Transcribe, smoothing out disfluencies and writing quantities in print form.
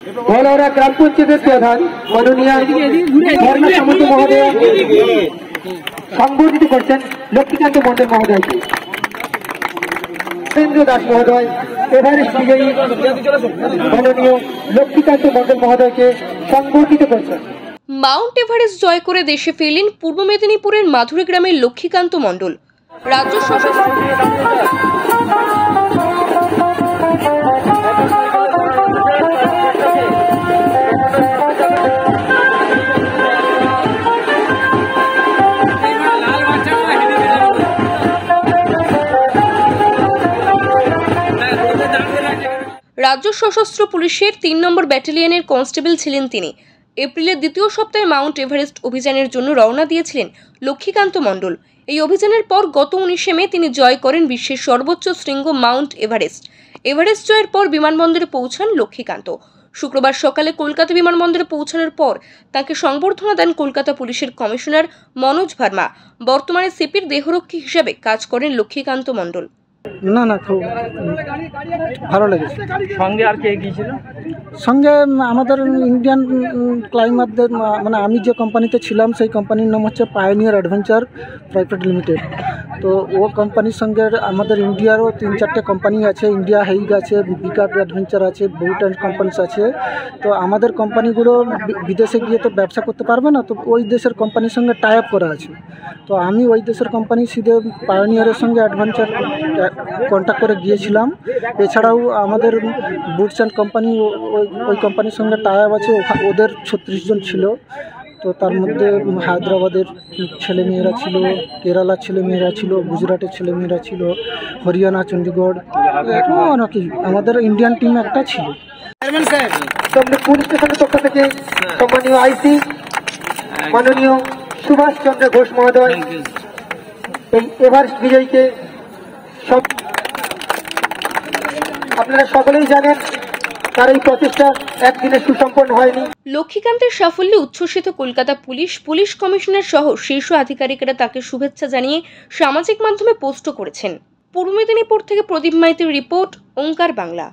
ধলওরা গ্রাম পঞ্চায়েতের প্রধান মাননীয় ধর্ম সামন্ত মহোদয় সংবর্ধিত করছেন লক্ষ্মীকান্ত মন্ডল মহোদয়কে। সুরেন্দ্র দাস মহোদয় এভারেস্ট বিজয়ী মাননীয় লক্ষ্মীকান্ত মন্ডল মহোদয়কে সংবর্ধিত করছেন। মাউন্ট এভারেস্ট জয় করে দেশে ফিরলেন পূর্ব মেদিনীপুরের মাধুরী গ্রামের লক্ষ্মীকান্ত মন্ডল। রাজ্য সশস্ত্র পুলিশের ৩ নম্বর ব্যাটালিয়নের কনস্টেবল ছিলেন তিনি। এপ্রিলের দ্বিতীয় সপ্তাহে মাউন্ট এভারেস্ট অভিযানের জন্য রওনা দিয়েছিলেন লক্ষ্মীকান্ত মন্ডল। এই অভিযানের পর গত 19শে মে তিনি জয় করেন বিশ্বের সর্বোচ্চ শৃঙ্গ মাউন্ট এভারেস্ট। এভারেস্ট জয়ের পর বিমানবন্দরে পৌঁছান লক্ষ্মীকান্ত। শুক্রবার সকালে কলকাতা বিমানবন্দরে পৌঁছানোর পর তাকে সংবর্ধনা দেন কলকাতা পুলিশের কমিশনার মনোজ ভার্মা। বর্তমানে সিপির দেহরক্ষী হিসেবে কাজ করেন লক্ষ্মীকান্ত মন্ডল। না খুব ভালো লেগেছে। সঙ্গে আর কে গিয়েছিল? সঙ্গে আমাদের ইন্ডিয়ান ক্লাইমারদের, মানে আমি যে কোম্পানিতে ছিলাম সেই কোম্পানির নাম হচ্ছে পায়োনিয়ার অ্যাডভেঞ্চার প্রাইভেট লিমিটেড। তো ও কোম্পানির সঙ্গে আমাদের ইন্ডিয়ারও 3-4টে কোম্পানি আছে। ইন্ডিয়া হেইগ আছে, বিকার অ্যাডভেঞ্চার আছে, বহুত কোম্পানিস আছে। তো আমাদের কোম্পানিগুলো বিদেশে গিয়ে তো ব্যবসা করতে পারবে না, তো ওই দেশের কোম্পানির সঙ্গে টাই আপ করা আছে। তো আমি ওই দেশের কোম্পানি সিধে পায়োনিয়ারের সঙ্গে অ্যাডভেঞ্চার কন্ট্যাক্ট করে গিয়েছিলাম। এছাড়াও আমাদের বুটস অ্যান্ড কোম্পানি ওই কোম্পানির সঙ্গে টাই আপ আছে, ওদের 36 জন ছিল। তো তার মধ্যে হায়দ্রাবাদের ছেলেমেয়েরা ছিল, কেরালার ছেলেমেয়েরা ছিল, গুজরাটের ছেলেমেয়েরা ছিল, হরিয়ানা, চণ্ডীগড়, নাকি আমাদের ইন্ডিয়ান টিম একটা ছিল। পুলিশ স্টেশনের পক্ষ থেকে সম্মানীয় আইসি মাননীয় সুভাষ চন্দ্র ঘোষ মহোদয় এই এভারেস্ট বিজয়ীকে আপনারা সকলেই জানেন তার এই প্রচেষ্টা একদিনে সুসম্পন্ন হয়নি। লক্ষ্মীকান্তের সাফল্যে উচ্ছ্বসিত কলকাতা পুলিশ কমিশনার সহ শীর্ষ আধিকারিকেরা তাকে শুভেচ্ছা জানিয়ে সামাজিক মাধ্যমে পোস্টও করেছেন। পূর্ব মেদিনীপুর থেকে প্রদীপ মাইতির রিপোর্ট, ওঙ্কার বাংলা।